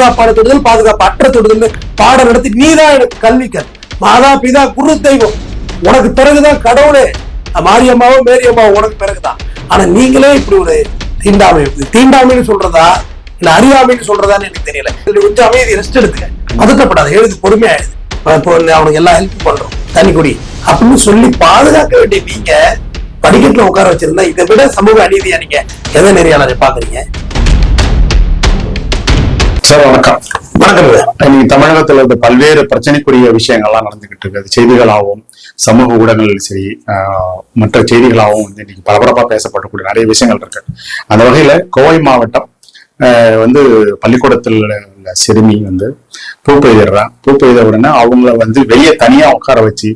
பாதுகாப்பான தொடுதல், பாதுகாப்பு அற்ற தொடுதல் பாடம் நடத்தி நீதான் எனக்கு கல்விக்கர், மாதா பிதா குரு தெய்வம், உனக்கு பிறகுதான் கடவுளே, மாரியம்மாவோ மேரியம்மாவோ உனக்கு பிறகுதான். ஆனா நீங்களே இப்படி ஒரு தீண்டாமைன்னு சொல்றதா இல்ல அறியாமைன்னு சொல்றதான்னு எனக்கு தெரியல. கொஞ்சம் அமைதி, ரெஸ்ட் எடுத்துக்க, பதட்டப்படாத, எழுது, பொறுமையா எழுது, இப்போ அவனுக்கு எல்லாம் ஹெல்ப் பண்றோம், தண்ணி குடி அப்படின்னு சொல்லி பாதுகாக்க வேண்டிய நீங்க படிக்கட்டுல உட்கார வச்சிருந்தா இதை விட சமூக அநீதியா நீங்க எதை நெறியாளரை பாக்குறீங்க? சார் வணக்கம். வணக்கம். இன்னைக்கு தமிழகத்துல இருந்த பல்வேறு பிரச்சனைக்குரிய விஷயங்கள்லாம் நடந்துகிட்டு இருக்கு. செய்திகளாகவும் சமூக ஊடகங்கள் சரி, மற்ற செய்திகளாகவும் இன்னைக்கு பரபரப்பா பேசப்படக்கூடிய நிறைய விஷயங்கள் இருக்கு. அந்த வகையில கோவை மாவட்டம் பள்ளிக்கூடத்தில் உள்ள சிறுமி பூ பெய்த உடனே அவங்கள வெளியே தனியா உட்கார வச்சு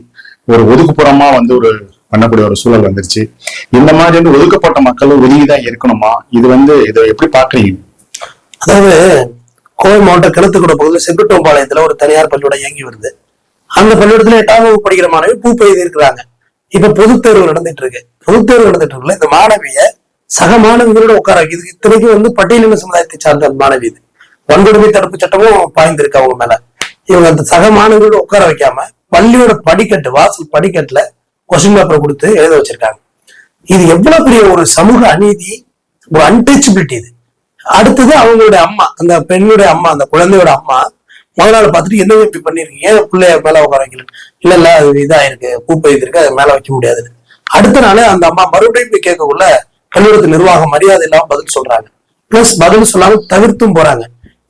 ஒரு ஒதுக்குப்புறமா ஒரு பண்ணக்கூடிய ஒரு சூழல் வந்துருச்சு. இந்த மாதிரி ஒதுக்கப்பட்ட மக்களும் ஒதுங்கிதான் இருக்கணுமா? இதை எப்படி பாக்குறீங்க? அதாவது கோவை மாவட்டம் கிணத்துக்குட பகுதியில் செங்குட்டோம்பாளையத்துல ஒரு தனியார் பள்ளிக்கூடம் இயங்கி வருது. அந்த பள்ளிக்கூடத்துல 8ஆம் வகுப்பு படிக்கிற மாணவி பூ பெய்து இருக்கிறாங்க. இப்ப பொதுத்தேர்வு நடந்துட்டு இருக்கு. இருக்குல்ல, இந்த மாணவிய சக மாணவிகளோட உட்கார வைக்கிறது. இத்தனைக்கும் பட்டியலின சமுதாயத்தை சார்ந்த மாணவி. இது வன்கொடுமை தடுப்பு சட்டமும் பாய்ந்திருக்கு அவங்க மேல. இவங்க அந்த சக மாணவிகளோட உட்கார வைக்காம பள்ளியோட படிக்கட்டு, வாசல் படிக்கட்டுல கொஸ்டின் பேப்பரை கொடுத்து எழுத வச்சிருக்காங்க. இது எவ்வளவு பெரிய ஒரு சமூக அநீதி, ஒரு அன்டச்சபிலிட்டி. இது அடுத்தது அவங்களுடைய அம்மா, அந்த பெண்ணுடைய அம்மா, அந்த குழந்தையோட அம்மா முதல் நாள் பார்த்துட்டு என்ன இப்படி பண்ணிருக்கீங்க, ஏன் பிள்ளைய மேல உட்கார வைக்கல? இல்ல அது இதாயிருக்கு, பூ பெய்திருக்கு, அதை மேல வைக்க முடியாதுன்னு. அடுத்த நாளே அந்த அம்மா மறுபடியும் போய் கேட்கக்குள்ள கல்லூரத்து நிர்வாகம் மரியாதை இல்லாம பதில் சொல்றாங்க. பிளஸ் பதில் சொல்லாம தவிர்த்தும் போறாங்க.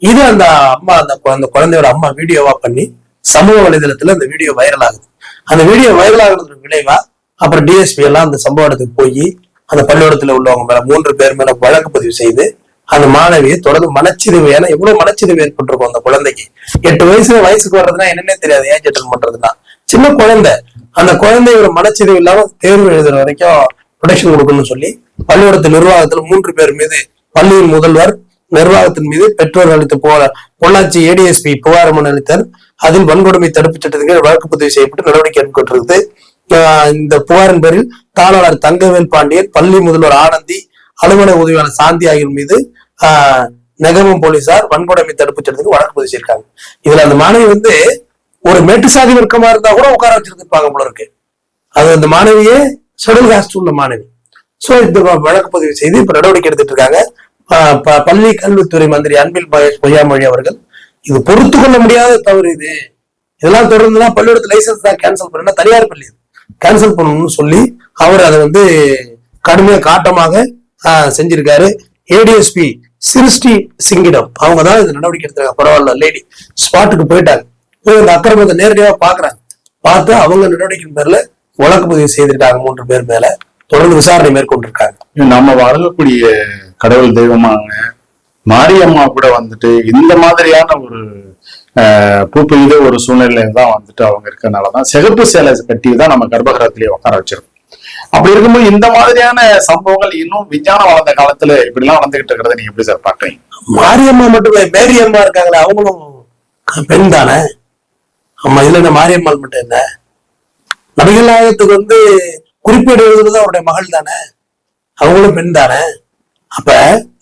இது அந்த அம்மா, அந்த குழந்தையோட அம்மா வீடியோவா பண்ணி சமூக வலைதளத்துல அந்த வீடியோ வைரல் ஆகுது. அந்த வீடியோ வைரல் ஆகுறது விளைவா அப்புறம் டிஎஸ்பி எல்லாம் அந்த சம்பவ இடத்துக்கு போய் அந்த பள்ளிக்கூடத்துல உள்ளவங்க மேல 3 பேர் மேல வழக்கு பதிவு செய்து அந்த மாணவியை தொடர்ந்து மனச்சிதைவு, ஏன்னா எவ்வளவு மனச்சிதைவு ஏற்பட்டிருக்கும் அந்த குழந்தைக்கு. 8 வயசுக்கு வர்றதுன்னா என்னன்னே தெரியாது, ஏன் அட்டெண்ட் பண்றதுன்னா சின்ன குழந்தை. அந்த குழந்தையோட மனச்சிதைவு இல்லாம தேர்வு எழுதுற வரைக்கும் ப்ரொடெக்ஷன் கொடுக்கணும்னு சொல்லி பள்ளிக்கூடத்து நிர்வாகத்துல 3 பேர் மீது, பள்ளியின் முதல்வர், நிர்வாகத்தின் மீது பெற்றோர் அளித்த பொள்ளாச்சி ஏடிஎஸ்பி புகார் மனு அளித்தார். அதில் வன்கொடுமை தடுப்பு சட்டத்துக்கு வழக்கு பதிவு செய்யப்பட்டு நடவடிக்கை எடுக்கப்பட்டிருக்குது. இந்த புகாரின் பேரில் தாளாளர் தங்கவேல் பாண்டியன், பள்ளி முதல்வர் ஆனந்தி, அலுவலக உதவியாளர் சாந்தி ஆகியோர் மீது நெகமம் போலீசார் வன்கொடுமை தடுப்பு சட்டத்துக்கு வழக்கு பதிவு செய்திருக்காங்க. இதுல அந்த மாணவி ஒரு மேட்டு சாதி வர்க்கமா இருந்தா கூட உட்கார வச்சிருந்திருப்பாங்க போல இருக்கு. அது அந்த மாணவியே ஷெட்யூல் காஸ்ட் உள்ள மாணவி. சோ இந்த வழக்கு பதிவு செய்து இப்ப நடவடிக்கை எடுத்துட்டு இருக்காங்க. பள்ளி கல்வித்துறை மந்திரி அன்பில் பொய்யாமொழி அவர்கள் இது பொறுத்து கொள்ள முடியாத தவறு, இதெல்லாம் தொடர்ந்துதான் பள்ளியோட லைசன்ஸ் தான் கேன்சல் பண்ண, தனியார் பள்ளி கேன்சல் பண்ணணும்னு சொல்லி அவர் அதை கடுமையா காட்டமாக செஞ்சிருக்காரு. ஏடிஎஸ்பி சிருஷ்டி சிங்கிடம் அவங்கதான் இந்த நடவடிக்கை எடுத்தாங்க. பரவாயில்ல, லேடி ஸ்பாட்டுக்கு போயிட்டாங்க. இந்த அக்கிரமத்தை நேரடியாக பாக்குறாங்க. பார்த்து அவங்க நடவடிக்கையின் பேர்ல வழக்கு பதிவு செய்திருக்காங்க. 3 பேர் மேல தொடர்ந்து விசாரணை மேற்கொண்டிருக்காங்க. நம்ம வழங்கக்கூடிய கடவுள் தெய்வமான மாரியம்மா கூட இந்த மாதிரியான ஒரு பூ பெய்த ஒரு சூழ்நிலையில தான் அவங்க இருக்கிறதுனாலதான் சிகப்பு சேலை கட்டி தான் நம்ம கர்ப்பகிரகத்திலேயே உட்கார வச்சிருக்கோம். அப்படி இருக்கும்போது இந்த மாதிரியான சம்பவங்கள் இன்னும் விஞ்ஞானம் வளர்ந்த காலத்துல இப்படி எல்லாம் நடந்துகிட்டு இருக்கிறத நீங்க எப்படி சார் பாக்குறீங்க? மாரியம்மா மட்டுமே, மேரியம்மா இருக்காங்களே அவங்களும் பெண் தானே. ஆமா, இதுல என்ன மாரியம்மாள் மட்டும் என்ன? நபிகள் நாயகத்துக்கு குறிப்பீடு எழுதுறது அவருடைய மகள் தானே, அவங்களும் பெண் தானே. அப்ப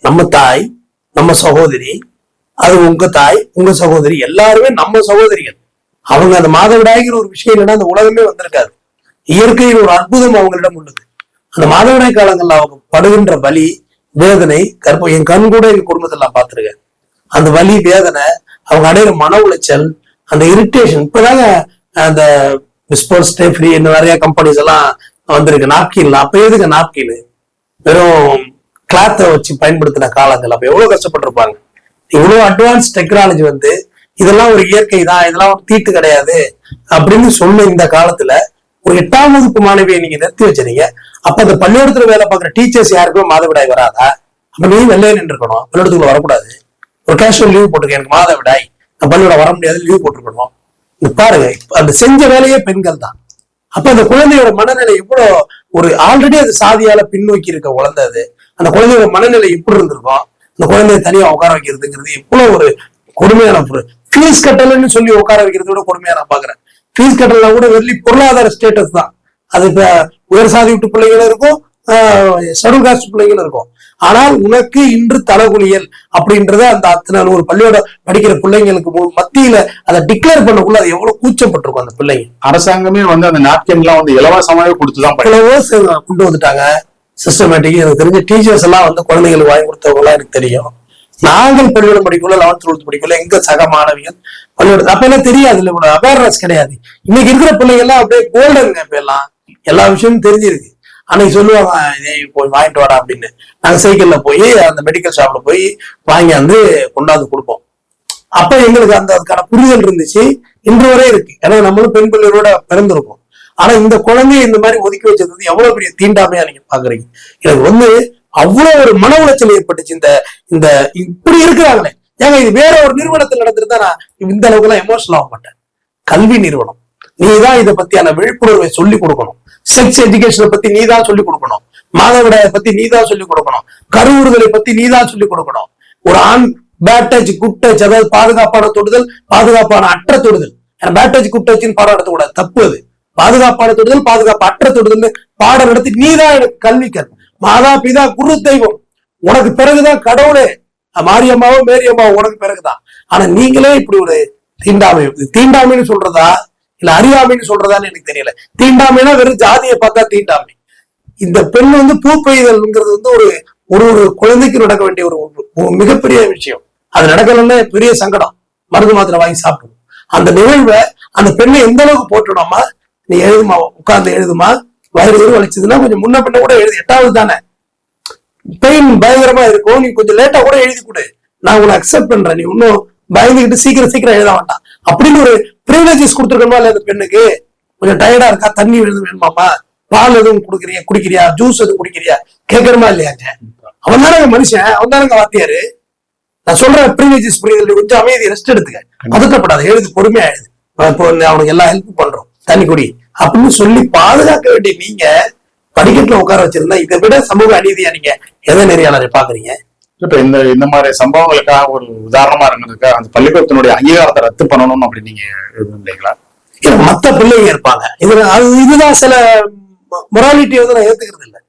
நம்ம தாய், நம்ம சகோதரி, அது உங்க தாய், உங்க சகோதரி, எல்லாருமே நம்ம சகோதரிகள். அவங்க அந்த மாதவிடாய்கிற ஒரு விஷயம் இல்லைன்னா அந்த உலகமே வந்திருக்காது. இயற்கையின் ஒரு அற்புதம் அவங்களிடம் உள்ளது. அந்த மாதவிடாய் காலங்கள்ல அவங்க படுகின்ற வலி, வேதனை, என் கண் கூட எங்க குடும்பத்தில் நான் பார்த்திருக்கேன். அந்த வலி, வேதனை, அவங்க அடையிற மன உளைச்சல், அந்த இரிட்டேஷன். இப்பதாங்க அந்த விஸ்போர்ஸ் ஃப்ரீ நிறைய கம்பெனிஸ் எல்லாம் வந்திருக்கு. நாப்கின்ல அப்ப எதுக்கு நாப்கின், வெறும் கிளாத்தை வச்சு பயன்படுத்தின காலங்கள். அப்ப எவ்வளவு கஷ்டப்பட்டிருப்பாங்க. இவ்வளவு அட்வான்ஸ் டெக்னாலஜி இதெல்லாம் ஒரு இயற்கை தான், இதெல்லாம் ஒரு தீட்டு கிடையாது அப்படின்னு சொன்ன இந்த காலத்துல ஒரு 8ஆம் வகுப்பு மாணவியை நீங்க நிறுத்தி வச்சிருக்கீங்க. அப்ப அந்த பள்ளிக்கூடத்துல வேலை பார்க்குற டீச்சர்ஸ் யாருக்குமே மாதவிடாய் வராதா? அப்ப நீ வெள்ளையே நின்று இருக்கணும், பள்ளிக்கூடத்துக்குள்ள வரக்கூடாது. ஒரு கேஷுவல் லீவ் போட்டுருக்கேன், எனக்கு மாதவிடாய், நான் பள்ளிக்கூடம் வர முடியாது, லீவ் போட்டுருக்கணும். பாருங்க, அந்த செஞ்ச வேலையே பெண்கள் தான். அப்ப அந்த குழந்தையோட மனநிலை எவ்வளவு ஒரு ஆல்ரெடி அது சாதியால பின்னோக்கி இருக்க குழந்தை. அது அந்த குழந்தையோட மனநிலை எப்படி இருந்திருக்கும்? அந்த குழந்தைய தனியா உட்கார வைக்கிறதுங்கிறது எவ்வளவு ஒரு கொடுமையான ஃபீஸ் கட்டலன்னு சொல்லி உட்கார வைக்கிறத விட கொடுமையா நான் பாக்குறேன். ஃபீஸ் கட்டலாம் கூட வெள்ளி பொருளாதார ஸ்டேட்டஸ் தான். அது இப்ப உயர் சாதி விட்டு பிள்ளைகளும் இருக்கும், ஷெட்யூல் காஸ்ட் பிள்ளைங்களும் இருக்கும். ஆனால் உனக்கு இன்று தலகுனியல் அப்படின்றத அந்த அத்தனை ஒரு பள்ளியோட படிக்கிற பிள்ளைங்களுக்கு மத்தியில அதை டிக்ளேர் பண்ணக்குள்ள அது எவ்வளவு கூச்சப்பட்டிருக்கும் அந்த பிள்ளைங்க. அரசாங்கமே வந்து அந்த நாப்கின் எல்லாம் வந்து இலவசமாவே கொடுத்துதான் கொண்டு வந்துட்டாங்க சிஸ்டமேட்டிக். எனக்கு தெரிஞ்ச டீச்சர்ஸ் எல்லாம் வந்து குழந்தைங்களுக்கு வாங்கி கொடுத்தவங்க எல்லாம் எனக்கு தெரியும். நாங்கள் பள்ளியோட படிக்கல 11th 12th படிக்கல எங்க சக மாணவிகள் பள்ளியோட அப்ப எல்லாம் தெரியாது, இல்ல கூட அவேர்னஸ் கிடையாது. இன்னைக்கு இருக்கிற பிள்ளைங்க எல்லாம் அப்படியே கோல்டனுங்க, இப்ப எல்லாம் எல்லா விஷயமும் தெரிஞ்சிருக்கு. அன்னைக்கு சொல்லுவாங்க இதே போய் வாங்கிட்டு வாடா அப்படின்னு. நாங்க சைக்கிள்ல போய் அந்த மெடிக்கல் ஷாப்ல போய் வாங்கியாந்து கொண்டாந்து கொடுப்போம். அப்ப எங்களுக்கு அதுக்கான புரிதல் இருந்துச்சு, இன்று வரை இருக்கு. ஏன்னா நம்மளும் பெண் பிள்ளைகளோட பிறந்திருக்கோம். ஆனா இந்த குழந்தைய இந்த மாதிரி ஒதுக்கி வச்சது வந்து எவ்வளவு பெரிய தீண்டாமையா நீங்க பாக்குறீங்க. எனக்கு வந்து அவ்வளவு ஒரு மன உளைச்சல் ஏற்பட்டுச்சு. இந்த இப்படி இருக்கிறாங்களே, ஏங்க இது வேற ஒரு நிறுவனத்தில் நடந்திருந்தா நான் இந்த அளவுக்கு எல்லாம் எமோஷனல் ஆக மாட்டேன். கல்வி நிறுவனம், நீதான் இதை பத்தியான விழிப்புணர்வை சொல்லி கொடுக்கணும். செக்ஸ் எஜுகேஷனை பத்தி நீதான் சொல்லிக் கொடுக்கணும். மாதவிடாயை பத்தி நீதான் சொல்லிக் கொடுக்கணும். கருவுறுதலை பத்தி நீதான் சொல்லிக் கொடுக்கணும். ஒரு ஆண் பேட் டச் குட் டச், அதாவது பாதுகாப்பான தொடுதல் பாதுகாப்பான அற்ற தொடுதல். பேட் டச் குட் டச்னு பாடம் நடத்தக்கூடாது, தப்பு அது. பாதுகாப்பான தொடுதல் பாதுகாப்பு அற்ற தொடுதல் பாடம் நடத்தி நீதான் எனக்கு கல்வி கற்ப. மாதா பிதா குரு தெய்வம், உனக்கு பிறகுதான் கடவுளே. மாரியம்மாவோ மேரியம்மாவோ உனக்கு பிறகுதான். ஆனா நீங்களே இப்படி ஒரு தீண்டாமை, தீண்டாமைன்னு சொல்றதா இல்ல அறியாமைன்னு சொல்றதான்னு எனக்கு தெரியல. தீண்டாமைனா வெறும் ஜாதியை பார்த்தா தீண்டாமை. இந்த பெண் வந்து பூ பெய்தல்ங்கிறது வந்து ஒரு ஒரு குழந்தைக்கு நடக்க வேண்டிய ஒரு மிகப்பெரிய விஷயம். அது நடக்கலன்னா பெரிய சங்கடம், மருந்து மாத்திரை வாங்கி சாப்பிடும். அந்த நிகழ்வை அந்த பெண்ணை எந்த அளவுக்கு போட்டுடோமா, நீ எழுதுமா, உட்கார்ந்து எழுதுமா, வயிறு வலிச்சதுன்னா கொஞ்சம் முன்ன பின்ன கூட எழுது, 8வது தானே, பெயின் பயங்கரமா இருக்கும், நீ கொஞ்சம் லேட்டா கூட எழுதி கொடு, நான் உன்னை அக்செப்ட் பண்றேன், நீ இன்னும் பயந்துகிட்டு சீக்கிரம் எழுத வேண்டாம் அப்படின்னு ஒரு பிரிவிலேஜஸ் கொடுத்துருக்கோமா இல்ல? அந்த பெண்ணுக்கு கொஞ்சம் டயர்டா இருக்கா, தண்ணி வேணுமாமா, பால் எதுவும் குடிக்கிறியா, ஜூஸ் எதுவும் குடிக்கிறியா, கேட்கணுமா இல்லையாங்க? அவன் தானங்க மனுஷன், அவன் தானங்க வாத்தியாரு. நான் சொல்றேன் பிரிவிலேஜஸ் புரியுது, கொஞ்சம் அமைதி, ரெஸ்ட் எடுத்துக்க, பதட்டப்படாத, எழுது, பொறுமையா எழுது, இப்போ அவனுக்கு எல்லா ஹெல்ப் பண்றோம், தண்ணி குடி அப்படின்னு சொல்லி பாதுகாக்க வேண்டிய நீங்க படிக்கட்டுல உட்கார வச்சிருந்தா இதை விட சமூக அநீதியா நீங்க எதை நெறியாளரை பாக்குறீங்க? இப்ப இந்த மாதிரி சம்பவங்களுக்காக ஒரு உதாரணமா இருந்ததுக்காக அந்த பள்ளிக்கூடத்தினுடைய அங்கீகாரத்தை ரத்து பண்ணணும் அப்படின்னு நீங்க இல்லைங்களா? மத்த பிள்ளைங்க இருப்பாங்க, இதுதான் சில மொராலிட்டியை வந்து நான் ஏத்துக்கிறது இல்லை.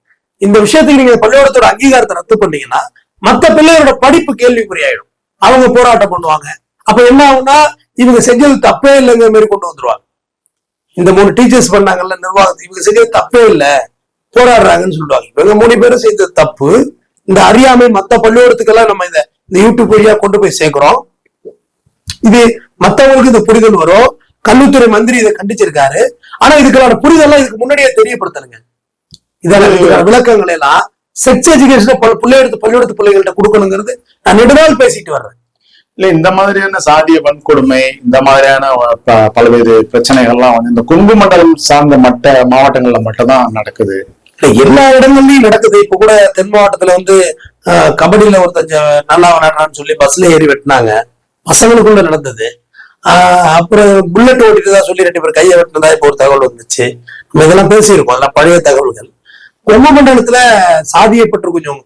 இந்த விஷயத்துக்கு நீங்க பள்ளிக்கூடத்தோட அங்கீகாரத்தை ரத்து பண்ணீங்கன்னா மத்த பிள்ளைகளோட படிப்பு கேள்விக்குறியாயிடும், அவங்க போராட்டம் பண்ணுவாங்க. அப்ப என்ன ஆகும்னா இவங்க செஞ்சது தப்பே இல்லைங்கிற மாதிரி கொண்டு வந்துருவாங்க. இந்த 3 டீச்சர்ஸ் பண்ணாங்கல்ல நிர்வாகத்தை, இவங்க செஞ்சது தப்பே இல்லை போராடுறாங்கன்னு சொல்லுவாங்க. இவங்க 3 பேரும் செய்தது தப்பு. இந்த அறியாமை மத்த பள்ளிக்கூடத்துக்கெல்லாம் நம்ம இந்த யூடியூப் வழியா கொண்டு போய் சேர்க்கிறோம். இது மத்தவங்களுக்கு இந்த புரிதல் வரும். கல்வித்துறை மந்திரி இதை கண்டிச்சிருக்காரு. ஆனா இதுக்கான புரிதெல்லாம் இதுக்கு முன்னாடியே தெரியப்படுத்தணுங்க. இதெல்லாம் விளக்கங்கள் எல்லாம் செக்ஸ் எஜுகேஷன் பள்ளிக்கூடத்து பிள்ளைகள்ட்ட கொடுக்கணுங்கிறது நான் நெடுநாள் பேசிட்டு வர்றேன். இல்ல இந்த மாதிரியான சாதிய வன்கொடுமை, இந்த மாதிரியான பல்வேறு பிரச்சனைகள்லாம் வந்து இந்த கொங்கு மண்டலம் சார்ந்த மாவட்டங்கள்ல மட்டும் தான் நடக்குது. எல்லா இடங்கள்லயும் நடக்குது. இப்ப கூட தென் மாவட்டத்துல வந்து கபடியில ஒருத்தஞ்ச நல்லா விளையாடுறான்னு சொல்லி பஸ்ல ஏறி வெட்டினாங்க, பசங்களுக்குள்ள நடந்தது. அப்புறம் புல்லட் ஓட்டிட்டுதான் சொல்லி 2 பேர் கையை வெட்டினதா இப்ப ஒரு தகவல் வந்துச்சு. நம்ம இதெல்லாம் பேசியிருக்கோம், அதெல்லாம் பழைய தகவல்கள். கொங்கு மண்டலத்துல சாதியை பற்றி கொஞ்சம்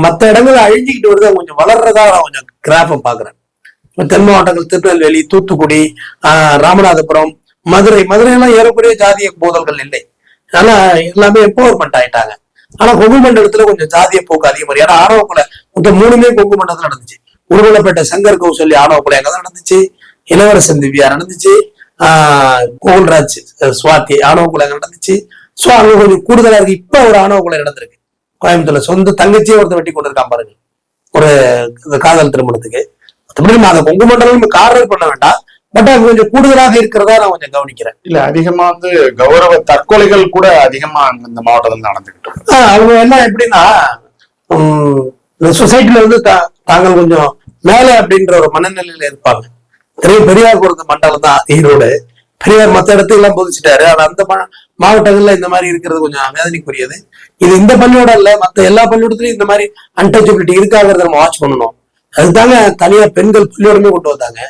மத்த இடங்கள்ல அழிஞ்சுக்கிட்டு வருது, கொஞ்சம் வளர்றதா நான் கொஞ்சம் கிராஃபம் பாக்குறேன். தென் மாவட்டங்கள் திருநெல்வேலி, தூத்துக்குடி, ராமநாதபுரம், மதுரை எல்லாம் ஏறக்குறைய ஜாதிய போதல்கள் இல்லை. ஆனா எல்லாமே எம்பவர்மெண்ட் ஆயிட்டாங்க. ஆனா கொங்கு மண்டலத்துல கொஞ்சம் ஜாதிய போக்கு அதிகமாக. ஏன்னா ஆணவ கொலை மொத்தம் 3மே கொங்கு மண்டலத்துல நடந்துச்சு. உருவலப்பேட்டை சங்கர் கௌசல்யா ஆணவ கொலை அங்கதான் நடந்துச்சு, இளவரசன் திவ்யா நடந்துச்சு, கோகுல்ராஜ் சுவாதி ஆணவ கொலை அங்க நடந்துச்சு. சோ அங்க கொஞ்சம் கூடுதலா இருக்கு. இப்ப ஒரு ஆணவ கொலை நடந்திருக்கு கோயம்புத்தூர்ல, சொந்த தங்கச்சியே ஒருத்தர் வெட்டி கொண்டு இருக்கான் பாருங்க, ஒரு காதல் திருமணத்துக்கு. மற்றபடி நான் அதை கொங்கு மண்டலம் காரணம் பண்ண வேண்டாம், பட் அது கொஞ்சம் கூடுதலாக இருக்கிறதா நான் கொஞ்சம் கவனிக்கிறேன். இல்ல அதிகமா வந்து கௌரவ தற்கொலைகள் கூட அதிகமா இந்த மாவட்டத்தில் நடந்துகிட்டு அவங்க என்ன எப்படின்னா சொசைட்டில வந்து தாங்கள் கொஞ்சம் மேல அப்படின்ற ஒரு மனநிலையில இருப்பாங்க. பெரியார் கொடுத்த மண்டலம் தான் ஈரோடு. பெரியார் மற்ற இடத்துல எல்லாம் போதிச்சுட்டாரு. ஆனா அந்த மாவட்டங்கள்ல இந்த மாதிரி இருக்கிறது கொஞ்சம் வேதனைக்குரியது. இது இந்த பள்ளியோட இல்ல, மத்த எல்லா பள்ளியோடத்துலயும் இந்த மாதிரி அன்டச்சபிலிட்டி இருக்காங்கிறத நம்ம வாட்ச் பண்ணணும். அதுதாங்க தனியா பெண்கள் பள்ளியோடமே கொண்டு வந்தாங்க,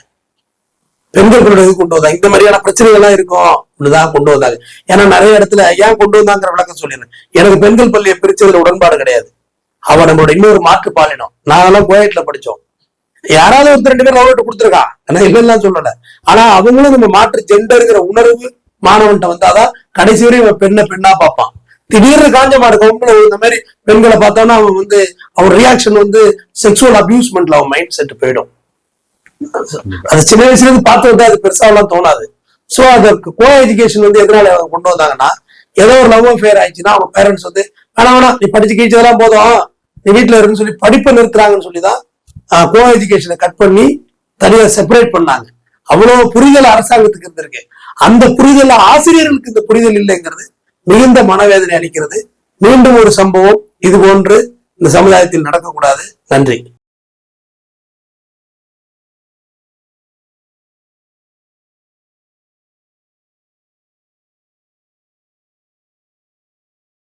பெண்கள் பள்ளியோட கொண்டு வந்தாங்க. இந்த மாதிரியான பிரச்சனைகள் எல்லாம் இருக்கும் அப்படிதான் கொண்டு வந்தாங்க. ஏன்னா நிறைய இடத்துல ஏன் கொண்டு வந்தாங்கிற விளக்கம் சொல்லிடுறேன். எனக்கு பெண்கள் பள்ளியை பிரிச்சதுல உடன்பாடு கிடையாது. அவ நம்மளோட இன்னொரு மாற்று பாலினம். நாங்கெல்லாம் கோயட்ல படிச்சோம். யாராவது ஒருத்தர் 2 பேர் லவ் கொடுத்துருக்கா, ஆனா இல்லைன்னு சொல்லல. ஆனா அவங்களும் நம்ம மாற்று ஜெண்டருங்கிற உணர்வு மாணவன்ட்ட வந்தாதான் கடைசி வரையும் பெண்ணா பார்ப்பான். திடீர்னு காஞ்ச மாடு கொம்புல இந்த மாதிரி பெண்களை பார்த்தோம்னா அவன் வந்து அவன் ரியாக்ஷன் வந்து செக்ஷுவல் அபியூஸ்மெண்ட்ல அவன் மைண்ட் செட் போயிடும். அது சின்ன வயசுல இருந்து பார்த்து வந்து அது பெருசாவெல்லாம் தோணாது. சோ அதுக்கு கோ எஜுகேஷன் வந்து எதனால கொண்டு வந்தாங்கன்னா, ஏதோ ஒரு லவ் அஃபேர் ஆயிடுச்சுன்னா அவங்க பேரண்ட்ஸ் வந்து வேணாம் நீ படிச்சு கீழ்ச்சதெல்லாம் போதும் நீ வீட்டுல இருக்குன்னு சொல்லி படிப்பை நிறுத்துறாங்கன்னு சொல்லிதான் கோ எஜுகேஷனை கட் பண்ணி தனியா செப்பரேட் பண்ணாங்க. அவ்வளவு புரிதல் அரசாங்கத்துக்கு இருந்திருக்கு. அந்த புரிதல் ஆசிரியர்களுக்கு இந்த புரிதல் இல்லைங்கிறது மிகுந்த மனவேதனை அளிக்கிறது. மீண்டும் ஒரு சம்பவம் இது போன்று இந்த சமுதாயத்தில் நடக்கக்கூடாது. நன்றி.